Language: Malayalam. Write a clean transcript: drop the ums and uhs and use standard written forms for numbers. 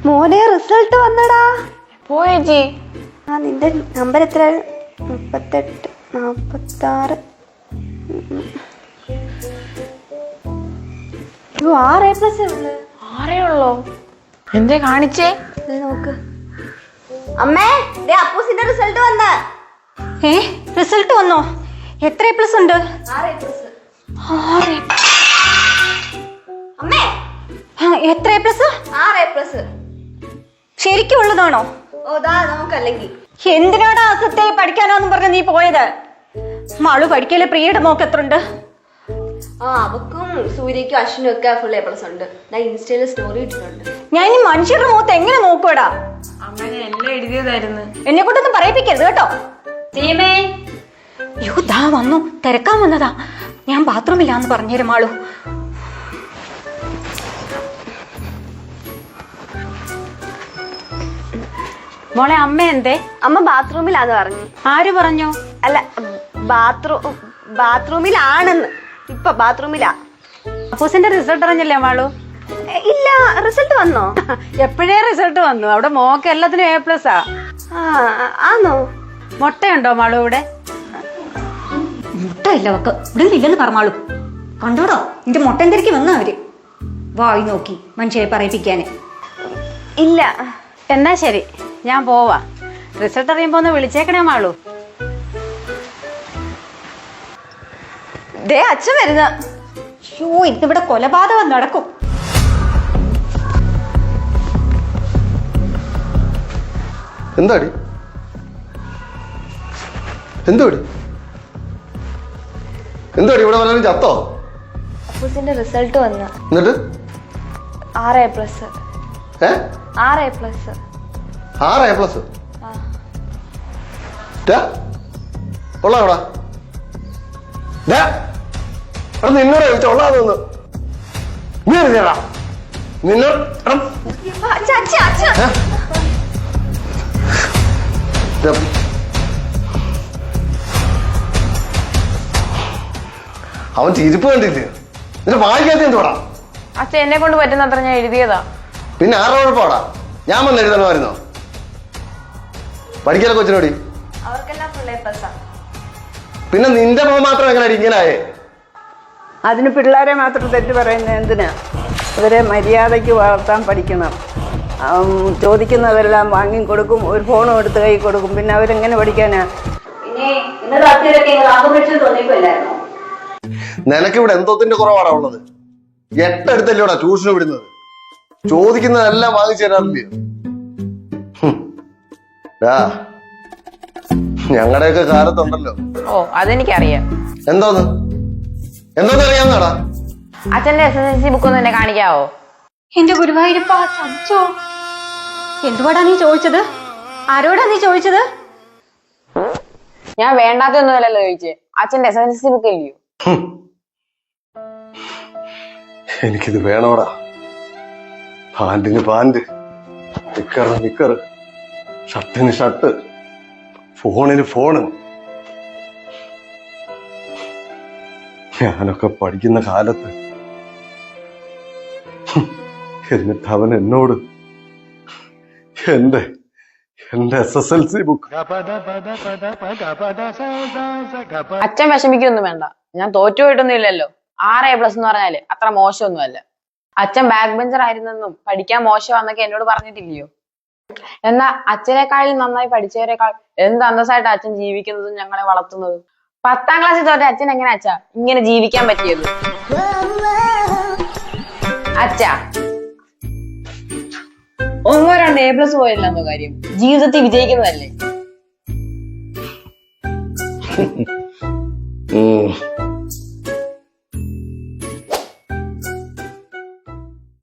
മോനെ റിസൾട്ട് വന്നടാ. പോയേച്ചി. ആ നിന്റെ നമ്പർ എത്ര? 38 46. 6 A+ ആറേയുള്ളോ? എന്തേ കാണിച്ചേ? നോക്ക് അമ്മേ, അപ്പൂസിന്റെ റിസൾട്ട് വന്ന. റിസൾട്ട് വന്നോ? എത്ര A+ ഉണ്ട്? 6 A+. അമ്മേ എത്ര A+? 6 A+. ശരിക്കും ഉള്ളതാണോ? ഓ ദാ നോക്കല്ലെങ്കിൽ. എന്തിനാടാ അസത്തെ പഠിക്കാനാന്ന് പറഞ്ഞ നീ പോയത്? മാളു പഠിക്കല് പ്രിയയുടെ മോക്ക് എത്ര ഉണ്ട്? അവക്കും സൂര്യക്കും അശ്വിനും ഒക്കെ ഫുൾ A+ ഉണ്ട്. ഞാൻ ഇൻസ്റ്റയില് സ്റ്റോറി ഇട്ടിട്ടുണ്ട്. ഞാൻ ഈ മനുഷ്യരുടെ മുഖത്ത് എങ്ങനെ നോക്കൂടാ? അങ്ങനെ എല്ലാം എഴുതിയതായിരുന്നു. എന്നെ കൊണ്ടൊന്നും പറയിപ്പിക്കരുത് കേട്ടോ. സീമേ, യോ ദാ വന്നു, തിരക്കാൻ വന്നതാ. ഞാൻ ബാത്റൂമില്ലാന്ന് പറഞ്ഞേരും മാളു. മോളെ അമ്മ എന്തേ? അമ്മ ബാത്റൂമിലാന്ന് പറഞ്ഞു. ആര് പറഞ്ഞു? അല്ല, ബാത്റൂമിലാണെന്ന്. ഇപ്പൊ ബാത്റൂമിലാ. അപ്പൂസിന്റെ റിസൾട്ട് അറിഞ്ഞല്ലേ മാളു? ഇല്ല, റിസൾട്ട് വന്നോ? എപ്പോഴേ റിസൾട്ട് വന്നു. അവിടെ മോക്ക് എല്ലാത്തിനും A+. ആണോ? മുട്ടയുണ്ടോ മാളു ഇവിടെ? മുട്ടയില്ല അവക്ക്. ഇവിടെ ഇല്ലെന്ന് പറഞ്ഞാളു. കണ്ടോടോ നിന്റെ മുട്ട എന്തിരിക്കും വന്ന അവര് വായി നോക്കി മനുഷ്യരെ പറയിപ്പിക്കാന്. ഇല്ല. എന്നാ ശരി, ഞാൻ പോവാ. റിസൾട്ട് അറിയുമ്പോ ഒന്ന് വിളിച്ചേക്കണേ മാളു. ദേ അച്ഛൻ വരുന്ന. ഇന്നിവിടെ കൊലപാതകം നടക്കും. എന്താടി ഇവിടെ വല്ലതും ചത്തോ? അപ്പൂസിന്റെ റിസൾട്ട് വന്ന. എന്നിട്ട് 6 A+. 6 A+. 6 A+. കൊള്ളാടാ. നിന്നോട് ചോദിച്ച കൊള്ളാതൊന്ന് നിന്നോട്. അവൻ ചിരിപ്പ് കണ്ടില്ലേ? നിന്റെ വായിക്കാത്ത എന്തുവാടാ? അച്ഛൻ എന്നെ കൊണ്ട് പറ്റുന്നത്ര ഞാൻ എഴുതിയതാ. പിന്നെ ആരുടെ കുഴപ്പമാടാ? ഞാൻ വന്ന് എഴുതണമായിരുന്നോ? പഠിക്കാനൊക്കെ കൊച്ചിനോടി. അവർക്കെല്ലാം ഫുൾ A+. പിന്നെ നിന്റെ മോൻ മാത്രം എങ്ങനെ ഇങ്ങനായേ? അതിന് പിള്ളേരെ മാത്രം തെറ്റ് പറയുന്നത് എന്തിനാ? അവരെ മര്യാദയ്ക്ക് വളർത്താൻ പഠിക്കണം. ചോദിക്കുന്നതെല്ലാം വാങ്ങി കൊടുക്കും, ഒരു ഫോണും എടുത്ത് കൈ കൊടുക്കും. പിന്നെ അവരെങ്ങനെ പഠിക്കാനാ? നിനക്കിവിടെ എന്തോത്തിന്റെ കുറവാടാ ഉള്ളത്? 8 അടുത്തല്ലോടാ ട്യൂഷന് വിടുന്നത്. ചോദിക്കുന്നതെല്ലാം വാങ്ങിച്ചു തരാറില്ലേ? ഞങ്ങളുടെയൊക്കെ കാലത്തുണ്ടല്ലോ. ഓ, അതെനിക്കറിയാം. എന്തോന്നറിയാവുന്നടാ? അച്ഛന്റെ SSLC ബുക്ക് ഒന്ന് എന്നെ കാണിക്കാവോ? എന്റെ ഗുരുവായൂരപ്പ ചതിച്ചോ? എന്തുവാടാ നീ ചോദിച്ചത്? ആരോടാ നീ ചോദിച്ചത്? ഞാൻ വേണ്ടാത്തൊന്നുമല്ലല്ലോ ചോദിച്ചേ. അച്ഛന്റെ SSLC ബുക്ക് ഇല്ലയോ? എനിക്കിത് വേണോടാ. പാന്റിന് പാന്റ്, നിക്കറിന് നിക്കറ്, ഷർട്ടിന് ഷർട്ട്, ഫോണിന് ഫോണ്. ഞാനൊക്കെ പഠിക്കുന്ന കാലത്ത് എന്നിട്ട് അവൻ എന്നോട് എന്റെ SSLC ബുക്ക്. അച്ഛൻ വിഷമിക്കൊന്നും വേണ്ട. ഞാൻ തോറ്റുപോയിട്ടൊന്നും ഇല്ലല്ലോ. 6 A+ എന്ന് പറഞ്ഞാല് അത്ര മോശമൊന്നും അല്ല. അച്ഛൻ ബാക്ക് ബെഞ്ചർ ആയിരുന്നെന്നും പഠിക്കാൻ മോശമാന്നൊക്കെ എന്നോട് പറഞ്ഞിട്ടില്ലയോ? എന്നാ അച്ഛനേക്കാളും നന്നായി പഠിച്ചവരെക്കാൾ എന്ത് അന്തസ്സായിട്ട് അച്ഛൻ ജീവിക്കുന്നതും ഞങ്ങളെ വളർത്തുന്നതും. 10ാം ക്ലാസ്സിൽ തോറ്റ അച്ഛൻ എങ്ങനെ അച്ഛാ ഇങ്ങനെ ജീവിക്കാൻ പറ്റിയത്? അച്ഛാ, 1-2 A+ പോയില്ലെന്നോ കാര്യം? ജീവിതത്തിൽ വിജയിക്കുന്നതല്ലേ?